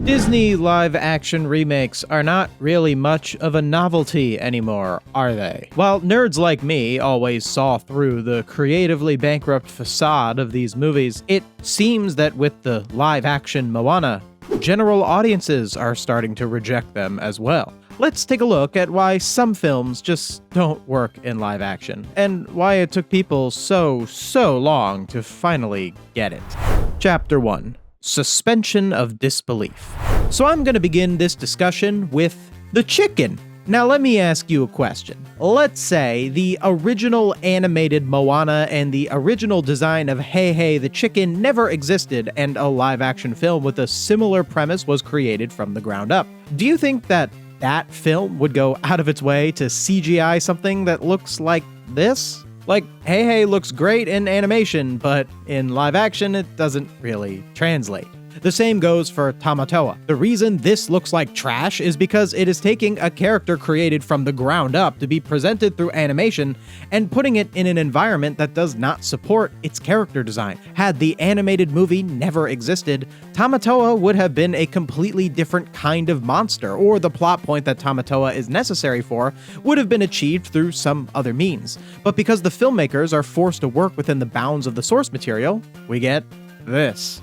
Disney live-action remakes are not really much of a novelty anymore, are they? While nerds like me always saw through the creatively bankrupt facade of these movies, it seems that with the live-action Moana, general audiences are starting to reject them as well. Let's take a look at why some films just don't work in live action, and why it took people so long to finally get it. Chapter 1. Suspension of disbelief. So I'm going to begin this discussion with the chicken. Now let me ask you a question. Let's say the original animated Moana and the original design of Hey Hey the chicken never existed, and a live-action film with a similar premise was created from the ground up. Do you think that film would go out of its way to CGI something that looks like this? Like, Hey Hey looks great in animation, but in live action, it doesn't really translate. The same goes for Tamatoa. The reason this looks like trash is because it is taking a character created from the ground up to be presented through animation and putting it in an environment that does not support its character design. Had the animated movie never existed, Tamatoa would have been a completely different kind of monster, or the plot point that Tamatoa is necessary for would have been achieved through some other means. But because the filmmakers are forced to work within the bounds of the source material, we get this.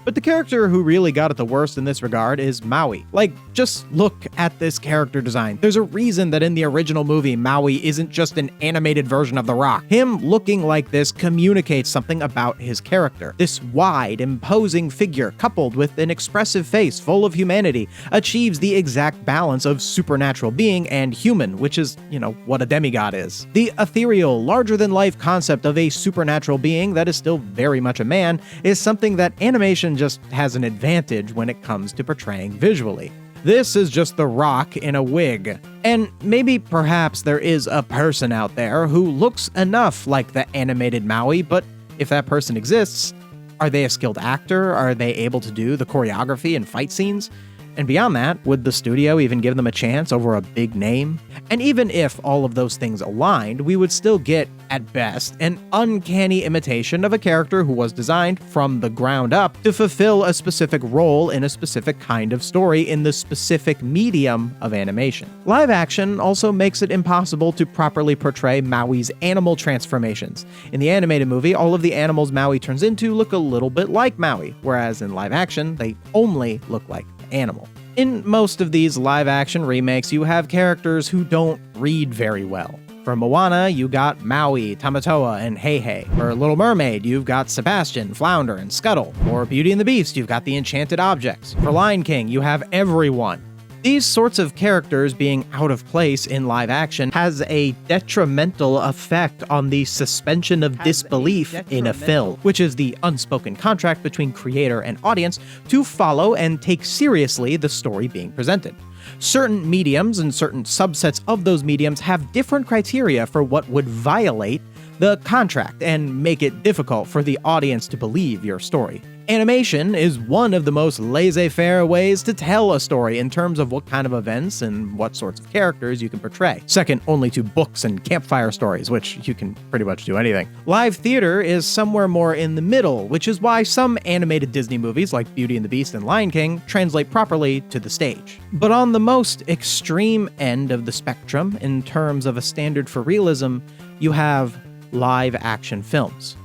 But the character who really got it the worst in this regard is Maui. Like, just look at this character design. There's a reason that in the original movie, Maui isn't just an animated version of The Rock. Him looking like this communicates something about his character. This wide, imposing figure, coupled with an expressive face full of humanity, achieves the exact balance of supernatural being and human, which is, what a demigod is. The ethereal, larger-than-life concept of a supernatural being that is still very much a man is something that animation just has an advantage when it comes to portraying visually. This is just The Rock in a wig. And maybe perhaps there is a person out there who looks enough like the animated Maui, but if that person exists, are they a skilled actor? Are they able to do the choreography and fight scenes? And beyond that, would the studio even give them a chance over a big name? And even if all of those things aligned, we would still get, at best, an uncanny imitation of a character who was designed from the ground up to fulfill a specific role in a specific kind of story in the specific medium of animation. Live action also makes it impossible to properly portray Maui's animal transformations. In the animated movie, all of the animals Maui turns into look a little bit like Maui, whereas in live action, they only look like animal. In most of these live-action remakes, you have characters who don't read very well. For Moana, you got Maui, Tamatoa, and Hey Hey. For Little Mermaid, you've got Sebastian, Flounder, and Scuttle. For Beauty and the Beast, you've got the enchanted objects. For Lion King, you have everyone. These sorts of characters being out of place in live action has a detrimental effect on the suspension of disbelief in a film, which is the unspoken contract between creator and audience to follow and take seriously the story being presented. Certain mediums and certain subsets of those mediums have different criteria for what would violate the contract and make it difficult for the audience to believe your story. Animation is one of the most laissez-faire ways to tell a story in terms of what kind of events and what sorts of characters you can portray. Second only to books and campfire stories, which you can pretty much do anything. Live theater is somewhere more in the middle, which is why some animated Disney movies like Beauty and the Beast and Lion King translate properly to the stage. But on the most extreme end of the spectrum, in terms of a standard for realism, you have live action films.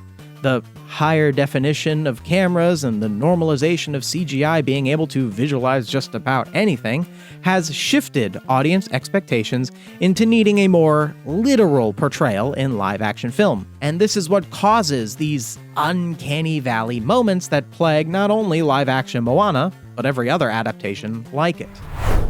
The higher definition of cameras and the normalization of CGI being able to visualize just about anything has shifted audience expectations into needing a more literal portrayal in live-action film. And this is what causes these uncanny valley moments that plague not only live-action Moana, but every other adaptation like it.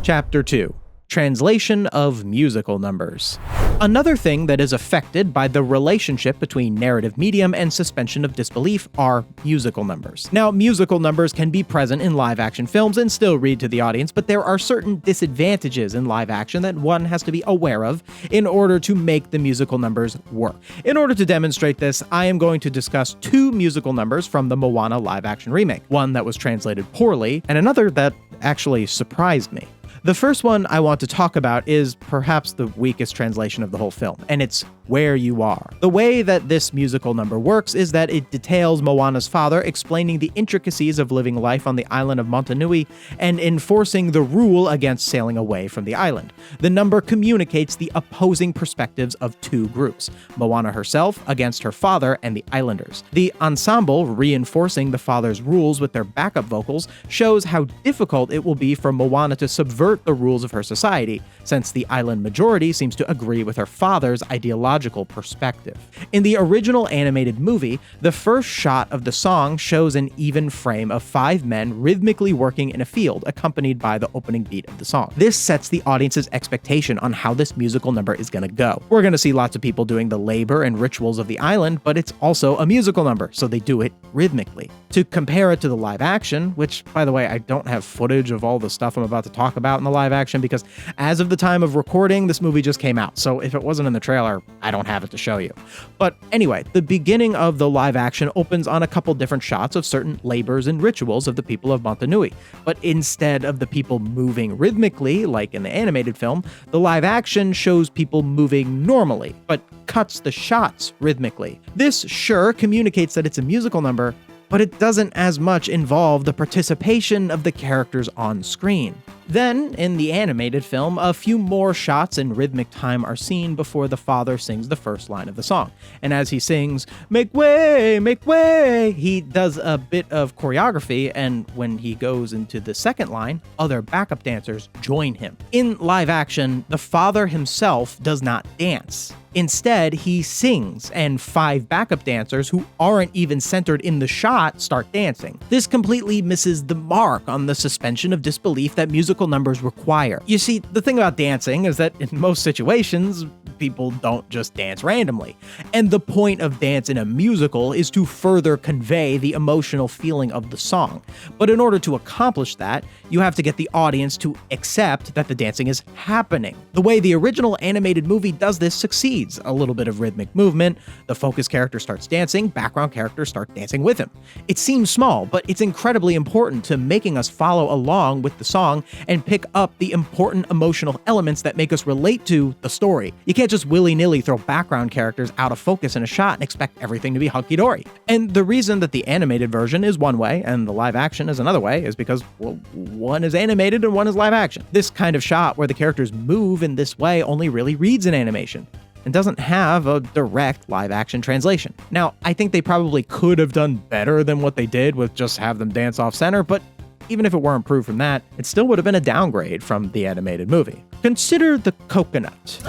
Chapter 2. Translation of musical numbers. Another thing that is affected by the relationship between narrative medium and suspension of disbelief are musical numbers. Now, musical numbers can be present in live-action films and still read to the audience, but there are certain disadvantages in live action that one has to be aware of in order to make the musical numbers work. In order to demonstrate this, I am going to discuss two musical numbers from the Moana live-action remake, one that was translated poorly and another that actually surprised me. The first one I want to talk about is perhaps the weakest translation of the whole film, and it's Where You Are. The way that this musical number works is that it details Moana's father explaining the intricacies of living life on the island of Motunui and enforcing the rule against sailing away from the island. The number communicates the opposing perspectives of two groups, Moana herself against her father and the islanders. The ensemble, reinforcing the father's rules with their backup vocals, shows how difficult it will be for Moana to subvert the rules of her society, since the island majority seems to agree with her father's ideological perspective. In the original animated movie, the first shot of the song shows an even frame of 5 men rhythmically working in a field, accompanied by the opening beat of the song. This sets the audience's expectation on how this musical number is going to go. We're going to see lots of people doing the labor and rituals of the island, but it's also a musical number, so they do it rhythmically. To compare it to the live action, which, by the way, I don't have footage of all the stuff I'm about to talk about in the live action because as of the time of recording, this movie just came out, so if it wasn't in the trailer, I don't have it to show you. But anyway, the beginning of the live action opens on a couple different shots of certain labors and rituals of the people of Motunui, but instead of the people moving rhythmically, like in the animated film, the live action shows people moving normally, but cuts the shots rhythmically. This sure communicates that it's a musical number, but it doesn't as much involve the participation of the characters on screen. Then, in the animated film, a few more shots in rhythmic time are seen before the father sings the first line of the song. And as he sings, make way, he does a bit of choreography, and when he goes into the second line, other backup dancers join him. In live action, the father himself does not dance. Instead, he sings, and 5 backup dancers who aren't even centered in the shot start dancing. This completely misses the mark on the suspension of disbelief that musical numbers require. You see, the thing about dancing is that in most situations, people don't just dance randomly. And the point of dance in a musical is to further convey the emotional feeling of the song. But in order to accomplish that, you have to get the audience to accept that the dancing is happening. The way the original animated movie does this succeeds. A little bit of rhythmic movement, the focus character starts dancing, background characters start dancing with him. It seems small, but it's incredibly important to making us follow along with the song and pick up the important emotional elements that make us relate to the story. You can't just willy-nilly throw background characters out of focus in a shot and expect everything to be hunky-dory. And the reason that the animated version is one way and the live action is another way is because, well, one is animated and one is live action. This kind of shot where the characters move in this way only really reads in animation and doesn't have a direct live-action translation. Now, I think they probably could have done better than what they did with just have them dance off-center, but even if it were improved from that, it still would have been a downgrade from the animated movie. Consider the coconut.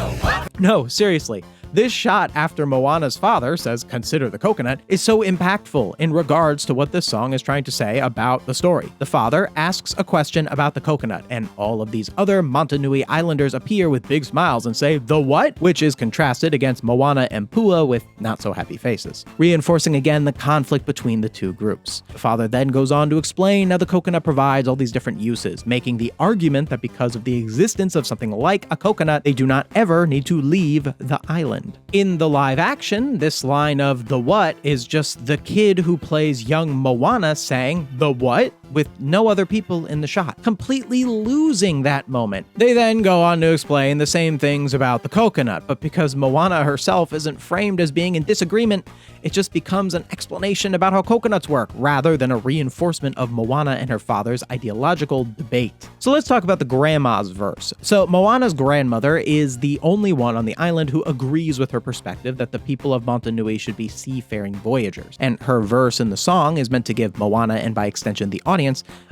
No, seriously. This shot after Moana's father says, "Consider the coconut," is so impactful in regards to what this song is trying to say about the story. The father asks a question about the coconut, and all of these other Motunui Islanders appear with big smiles and say, "The what?" which is contrasted against Moana and Pua with not-so-happy faces, reinforcing again the conflict between the two groups. The father then goes on to explain how the coconut provides all these different uses, making the argument that because of the existence of something like a coconut, they do not ever need to leave the island. In the live action, this line of "the what" is just the kid who plays young Moana saying "the what?" with no other people in the shot, completely losing that moment. They then go on to explain the same things about the coconut, but because Moana herself isn't framed as being in disagreement, it just becomes an explanation about how coconuts work, rather than a reinforcement of Moana and her father's ideological debate. So let's talk about the grandma's verse. So Moana's grandmother is the only one on the island who agrees with her perspective that the people of Motunui should be seafaring voyagers, and her verse in the song is meant to give Moana, and by extension the audience,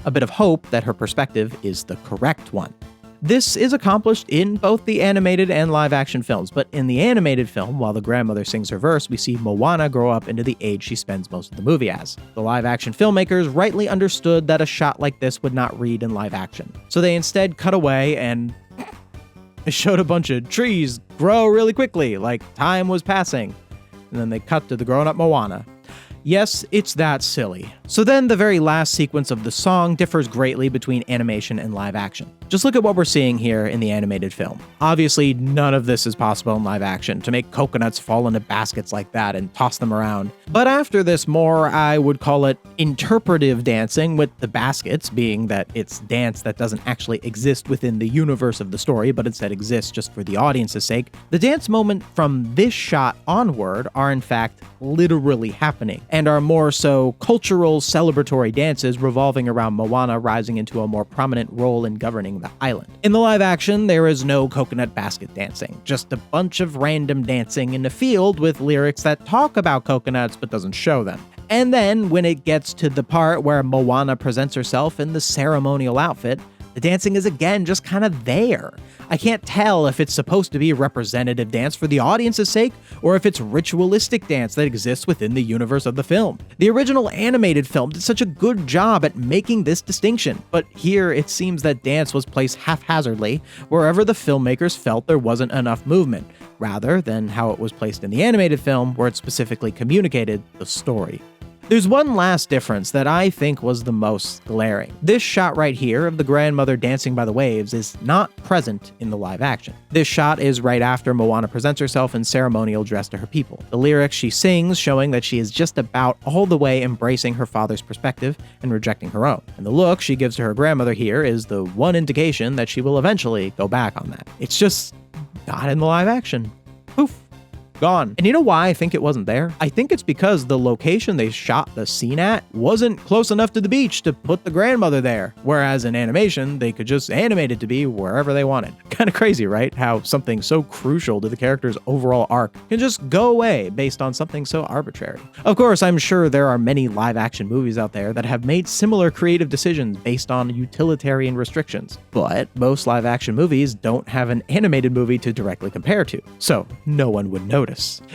a bit of hope that her perspective is the correct one. This is accomplished in both the animated and live-action films, but in the animated film, while the grandmother sings her verse, we see Moana grow up into the age she spends most of the movie as. The live-action filmmakers rightly understood that a shot like this would not read in live-action, so they instead cut away and showed a bunch of trees grow really quickly, like time was passing, and then they cut to the grown-up Moana. Yes, it's that silly. So then the very last sequence of the song differs greatly between animation and live action. Just look at what we're seeing here in the animated film. Obviously, none of this is possible in live action, to make coconuts fall into baskets like that and toss them around. But after this more, I would call it interpretive dancing, with the baskets being that it's dance that doesn't actually exist within the universe of the story, but instead exists just for the audience's sake. The dance moment from this shot onward are in fact literally happening, and are more so cultural celebratory dances revolving around Moana rising into a more prominent role in governing the island. In the live action, there is no coconut basket dancing, just a bunch of random dancing in a field with lyrics that talk about coconuts but doesn't show them. And then, when it gets to the part where Moana presents herself in the ceremonial outfit, the dancing is again just kind of there. I can't tell if it's supposed to be representative dance for the audience's sake, or if it's ritualistic dance that exists within the universe of the film. The original animated film did such a good job at making this distinction, but here it seems that dance was placed haphazardly wherever the filmmakers felt there wasn't enough movement, rather than how it was placed in the animated film where it specifically communicated the story. There's one last difference that I think was the most glaring. This shot right here of the grandmother dancing by the waves is not present in the live action. This shot is right after Moana presents herself in ceremonial dress to her people. The lyrics she sings showing that she is just about all the way embracing her father's perspective and rejecting her own. And the look she gives to her grandmother here is the one indication that she will eventually go back on that. It's just not in the live action. Poof. Gone. And you know why I think it wasn't there? I think it's because the location they shot the scene at wasn't close enough to the beach to put the grandmother there. Whereas in animation, they could just animate it to be wherever they wanted. Kind of crazy, right? How something so crucial to the character's overall arc can just go away based on something so arbitrary. Of course, I'm sure there are many live action movies out there that have made similar creative decisions based on utilitarian restrictions. But most live action movies don't have an animated movie to directly compare to, so no one would notice.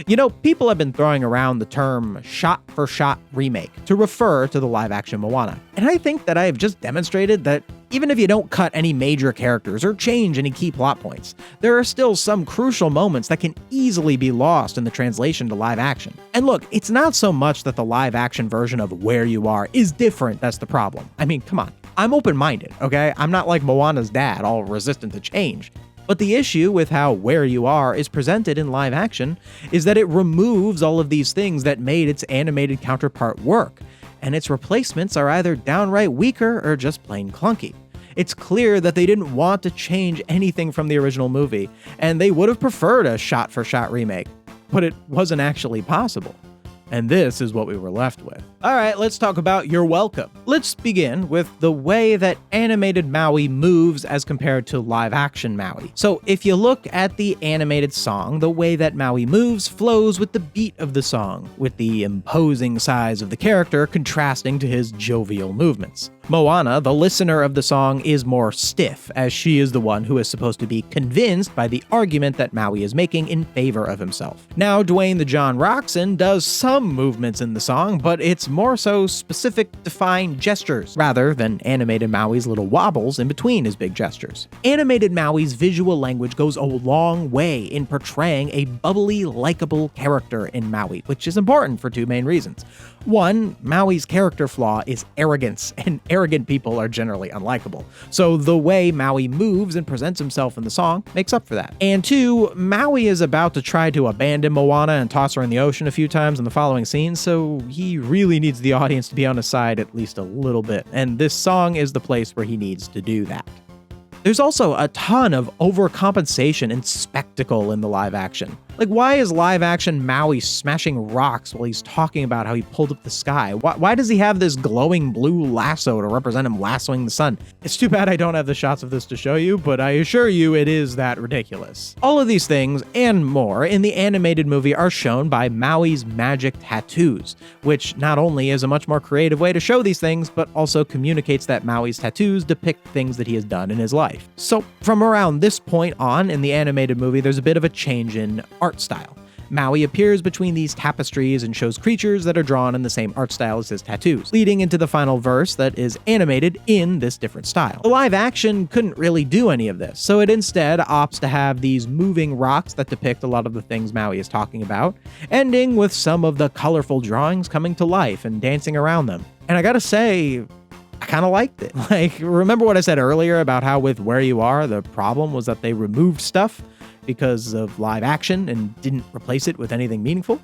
You know, people have been throwing around the term shot-for-shot remake to refer to the live-action Moana, and I think that I have just demonstrated that even if you don't cut any major characters or change any key plot points, there are still some crucial moments that can easily be lost in the translation to live action. And look, it's not so much that the live-action version of Where You Are is different that's the problem. I mean, come on. I'm open-minded, okay? I'm not like Moana's dad, all resistant to change. But the issue with how Where You Are is presented in live action is that it removes all of these things that made its animated counterpart work, and its replacements are either downright weaker or just plain clunky. It's clear that they didn't want to change anything from the original movie, and they would have preferred a shot-for-shot remake, but it wasn't actually possible. And this is what we were left with. Alright, let's talk about You're Welcome. Let's begin with the way that animated Maui moves as compared to live action Maui. So if you look at the animated song, the way that Maui moves flows with the beat of the song, with the imposing size of the character contrasting to his jovial movements. Moana, the listener of the song, is more stiff, as she is the one who is supposed to be convinced by the argument that Maui is making in favor of himself. Now, Dwayne the John Roxon does some movements in the song, but it's more so specific, defined gestures, rather than animated Maui's little wobbles in between his big gestures. Animated Maui's visual language goes a long way in portraying a bubbly, likable character in Maui, which is important for two main reasons. One, Maui's character flaw is arrogance, and arrogant people are generally unlikable. So the way Maui moves and presents himself in the song makes up for that. And two, Maui is about to try to abandon Moana and toss her in the ocean a few times in the following scenes, so he really needs the audience to be on his side at least a little bit, and this song is the place where he needs to do that. There's also a ton of overcompensation and spectacle in the live action. Like, why is live action Maui smashing rocks while he's talking about how he pulled up the sky? Why does he have this glowing blue lasso to represent him lassoing the sun? It's too bad I don't have the shots of this to show you, but I assure you it is that ridiculous. All of these things, and more, in the animated movie are shown by Maui's magic tattoos, which not only is a much more creative way to show these things, but also communicates that Maui's tattoos depict things that he has done in his life. So from around this point on in the animated movie, there's a bit of a change in art style. Maui appears between these tapestries and shows creatures that are drawn in the same art style as his tattoos, leading into the final verse that is animated in this different style. The live action couldn't really do any of this, so it instead opts to have these moving rocks that depict a lot of the things Maui is talking about, ending with some of the colorful drawings coming to life and dancing around them. And I gotta say, I kind of liked it. Like, remember what I said earlier about how with Where You Are, the problem was that they removed stuff because of live action and didn't replace it with anything meaningful?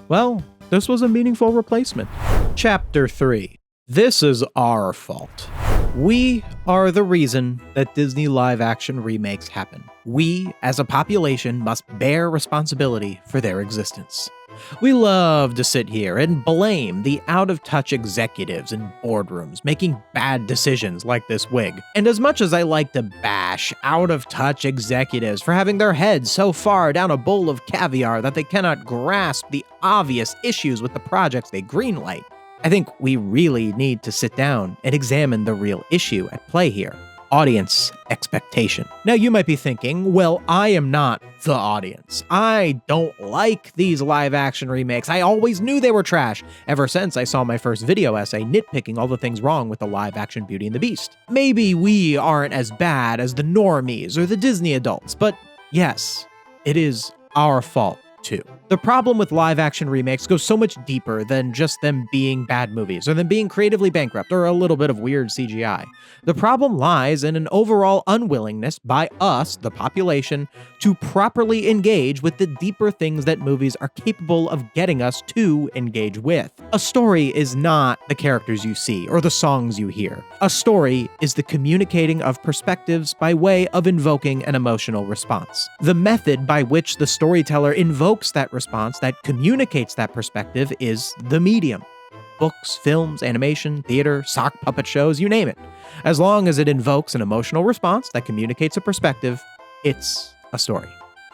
Well, this was a meaningful replacement. Chapter 3. This is our fault. We are the reason that Disney live-action remakes happen. We, as a population, must bear responsibility for their existence. We love to sit here and blame the out-of-touch executives in boardrooms making bad decisions like this wig. And as much as I like to bash out-of-touch executives for having their heads so far down a bowl of caviar that they cannot grasp the obvious issues with the projects they greenlight, I think we really need to sit down and examine the real issue at play here. Audience expectation. Now you might be thinking, well, I am not the audience. I don't like these live action remakes. I always knew they were trash, ever since I saw my first video essay nitpicking all the things wrong with the live action Beauty and the Beast. Maybe we aren't as bad as the normies or the Disney adults, but yes, it is our fault too. The problem with live action remakes goes so much deeper than just them being bad movies or them being creatively bankrupt or a little bit of weird CGI. The problem lies in an overall unwillingness by us, the population, to properly engage with the deeper things that movies are capable of getting us to engage with. A story is not the characters you see or the songs you hear. A story is the communicating of perspectives by way of invoking an emotional response. The method by which the storyteller invokes that response, that communicates that perspective, is the medium. Books, films, animation, theater, sock puppet shows, you name it. As long as it invokes an emotional response that communicates a perspective, it's a story.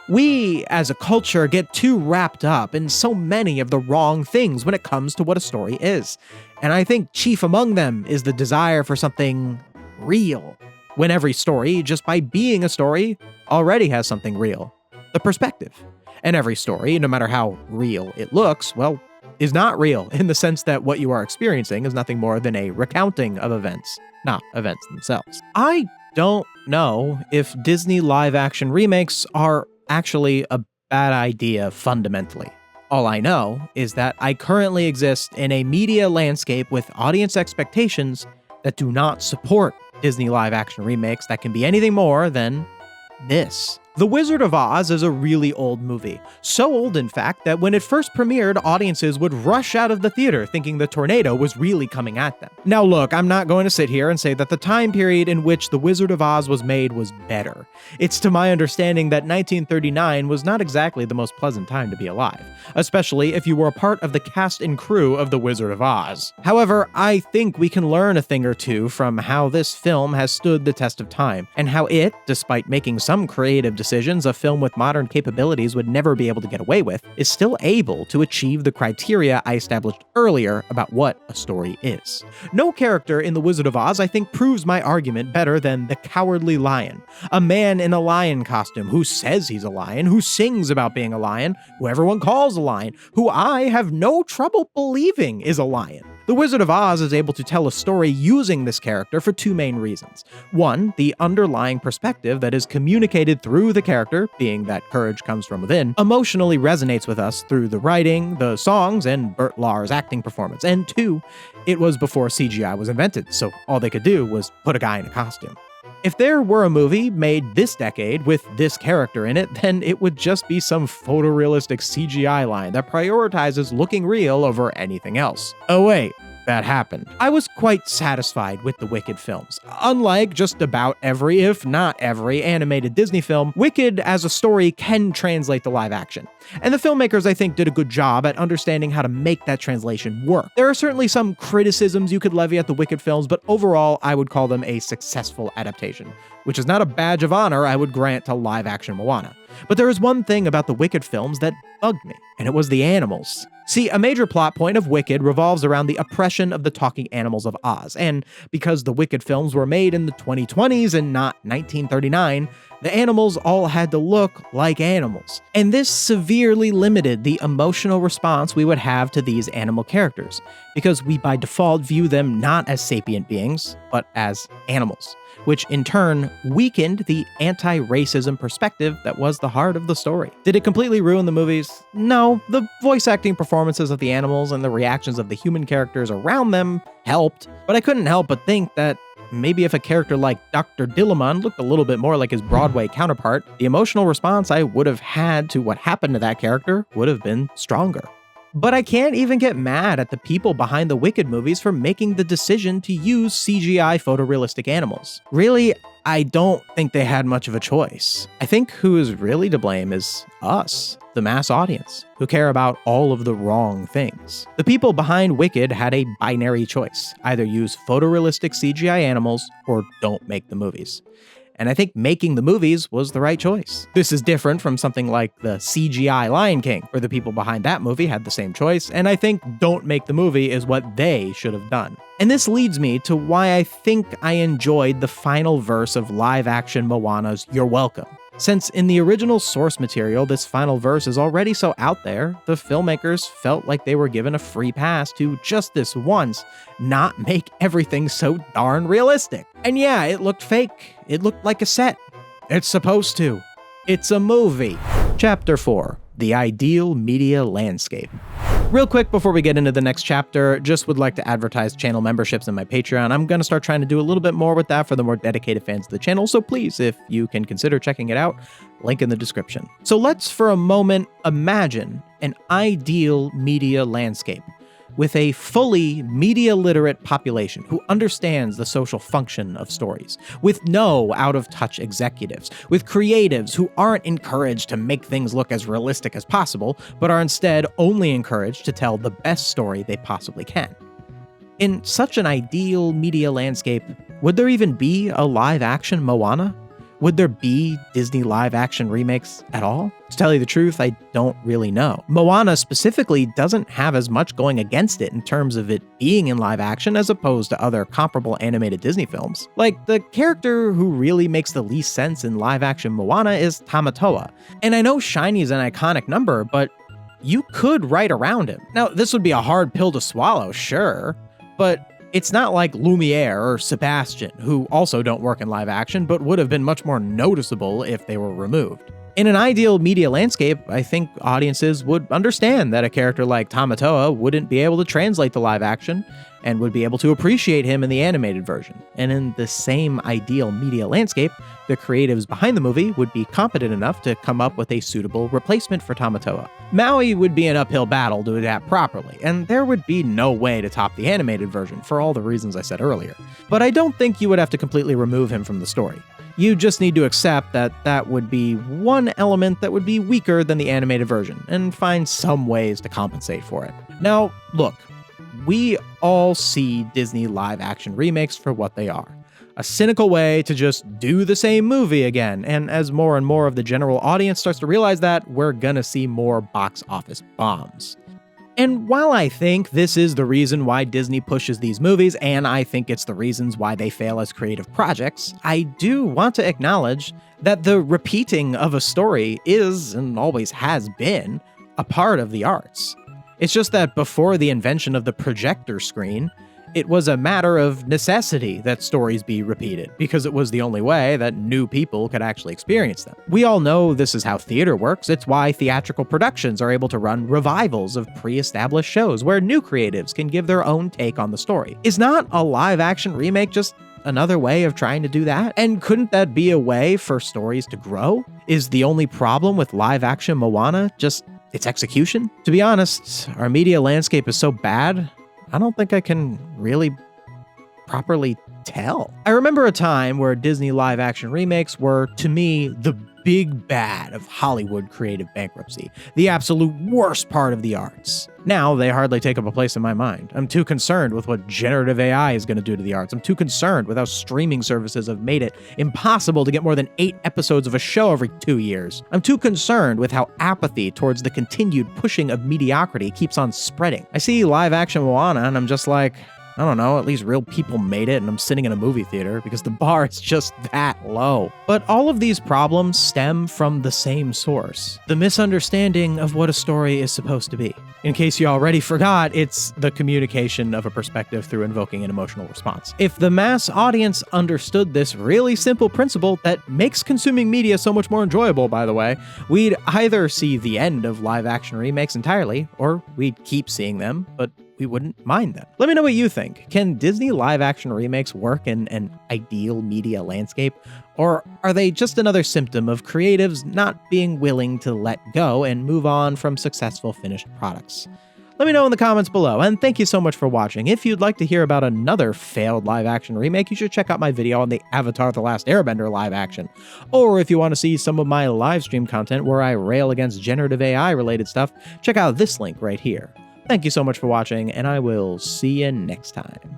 We, as a culture, get too wrapped up in so many of the wrong things when it comes to what a story is. And I think chief among them is the desire for something real, when every story, just by being a story, already has something real. The perspective. And every story, no matter how real it looks, well, is not real in the sense that what you are experiencing is nothing more than a recounting of events, not events themselves. I don't know if Disney live-action remakes are actually a bad idea fundamentally. All I know is that I currently exist in a media landscape with audience expectations that do not support Disney live-action remakes that can be anything more than this. The Wizard of Oz is a really old movie. So old, in fact, that when it first premiered, audiences would rush out of the theater thinking the tornado was really coming at them. Now look, I'm not going to sit here and say that the time period in which The Wizard of Oz was made was better. It's to my understanding that 1939 was not exactly the most pleasant time to be alive, especially if you were a part of the cast and crew of The Wizard of Oz. However, I think we can learn a thing or two from how this film has stood the test of time, and how it, despite making some creative decisions a film with modern capabilities would never be able to get away with, is still able to achieve the criteria I established earlier about what a story is. No character in The Wizard of Oz, I think, proves my argument better than the Cowardly Lion, a man in a lion costume who says he's a lion, who sings about being a lion, who everyone calls a lion, who I have no trouble believing is a lion. The Wizard of Oz is able to tell a story using this character for two main reasons. One, the underlying perspective that is communicated through the character, being that courage comes from within, emotionally resonates with us through the writing, the songs, and Bert Lahr's acting performance. And two, it was before CGI was invented, so all they could do was put a guy in a costume. If there were a movie made this decade with this character in it, then it would just be some photorealistic CGI line that prioritizes looking real over anything else. Oh wait, that happened. I was quite satisfied with the Wicked films. Unlike just about every, if not every, animated Disney film, Wicked as a story can translate to live action. And the filmmakers, I think, did a good job at understanding how to make that translation work. There are certainly some criticisms you could levy at the Wicked films, but overall, I would call them a successful adaptation, which is not a badge of honor I would grant to live-action Moana. But there was one thing about the Wicked films that bugged me, and it was the animals. See, a major plot point of Wicked revolves around the oppression of the talking animals of Oz, and because the Wicked films were made in the 2020s and not 1939, the animals all had to look like animals. And this severely limited the emotional response we would have to these animal characters, because we by default view them not as sapient beings, but as animals, which in turn weakened the anti-racism perspective that was the heart of the story. Did it completely ruin the movies? No, the voice acting performances of the animals and the reactions of the human characters around them helped, but I couldn't help but think that maybe if a character like Dr. Dillamon looked a little bit more like his Broadway counterpart, the emotional response I would have had to what happened to that character would have been stronger. But I can't even get mad at the people behind the Wicked movies for making the decision to use CGI photorealistic animals. Really, I don't think they had much of a choice. I think who is really to blame is us, the mass audience, who care about all of the wrong things. The people behind Wicked had a binary choice: either use photorealistic CGI animals or don't make the movies. And I think making the movies was the right choice. This is different from something like the CGI Lion King, where the people behind that movie had the same choice, and I think don't make the movie is what they should have done. And this leads me to why I think I enjoyed the final verse of live-action Moana's "You're Welcome." Since in the original source material, this final verse is already so out there, the filmmakers felt like they were given a free pass to just this once not make everything so darn realistic. And yeah, it looked fake. It looked like a set. It's supposed to. It's a movie. Chapter 4: The Ideal Media Landscape. Real quick before we get into the next chapter, just would like to advertise channel memberships in my Patreon. I'm going to start trying to do a little bit more with that for the more dedicated fans of the channel, so please, if you can consider checking it out, link in the description. So let's for a moment imagine an ideal media landscape with a fully media-literate population who understands the social function of stories, with no out-of-touch executives, with creatives who aren't encouraged to make things look as realistic as possible, but are instead only encouraged to tell the best story they possibly can. In such an ideal media landscape, would there even be a live-action Moana? Would there be Disney live-action remakes at all? To tell you the truth, I don't really know. Moana specifically doesn't have as much going against it in terms of it being in live action as opposed to other comparable animated Disney films. Like, the character who really makes the least sense in live-action Moana is Tamatoa. And I know Shiny is an iconic number, but you could write around him. Now, this would be a hard pill to swallow, sure, but it's not like Lumiere or Sebastian, who also don't work in live action, but would have been much more noticeable if they were removed. In an ideal media landscape, I think audiences would understand that a character like Tamatoa wouldn't be able to translate to live action and would be able to appreciate him in the animated version. And in the same ideal media landscape, the creatives behind the movie would be competent enough to come up with a suitable replacement for Tamatoa. Maui would be an uphill battle to adapt properly, and there would be no way to top the animated version for all the reasons I said earlier. But I don't think you would have to completely remove him from the story. You just need to accept that that would be one element that would be weaker than the animated version, and find some ways to compensate for it. Now, look, we all see Disney live-action remakes for what they are. A cynical way to just do the same movie again, and as more and more of the general audience starts to realize that, we're gonna see more box office bombs. And while I think this is the reason why Disney pushes these movies, and I think it's the reasons why they fail as creative projects, I do want to acknowledge that the repeating of a story is, and always has been, a part of the arts. It's just that before the invention of the projector screen, it was a matter of necessity that stories be repeated, because it was the only way that new people could actually experience them. We all know this is how theater works. It's why theatrical productions are able to run revivals of pre-established shows where new creatives can give their own take on the story. Is not a live-action remake just another way of trying to do that? And couldn't that be a way for stories to grow? Is the only problem with live-action Moana just its execution? To be honest, our media landscape is so bad, I don't think I can really properly tell. I remember a time where Disney live-action remakes were, to me, the big bad of Hollywood creative bankruptcy, the absolute worst part of the arts. Now, they hardly take up a place in my mind. I'm too concerned with what generative AI is going to do to the arts. I'm too concerned with how streaming services have made it impossible to get more than 8 episodes of a show every 2 years. I'm too concerned with how apathy towards the continued pushing of mediocrity keeps on spreading. I see live-action Moana, and I'm just like, I don't know, at least real people made it and I'm sitting in a movie theater because the bar is just that low. But all of these problems stem from the same source, the misunderstanding of what a story is supposed to be. In case you already forgot, it's the communication of a perspective through invoking an emotional response. If the mass audience understood this really simple principle that makes consuming media so much more enjoyable, by the way, we'd either see the end of live-action remakes entirely, or we'd keep seeing them, but we wouldn't mind them. Let me know what you think. Can Disney live-action remakes work in an ideal media landscape? Or are they just another symptom of creatives not being willing to let go and move on from successful finished products? Let me know in the comments below, and thank you so much for watching. If you'd like to hear about another failed live-action remake, you should check out my video on the Avatar: The Last Airbender live-action. Or if you want to see some of my live stream content where I rail against generative AI-related stuff, check out this link right here. Thank you so much for watching, and I will see you next time.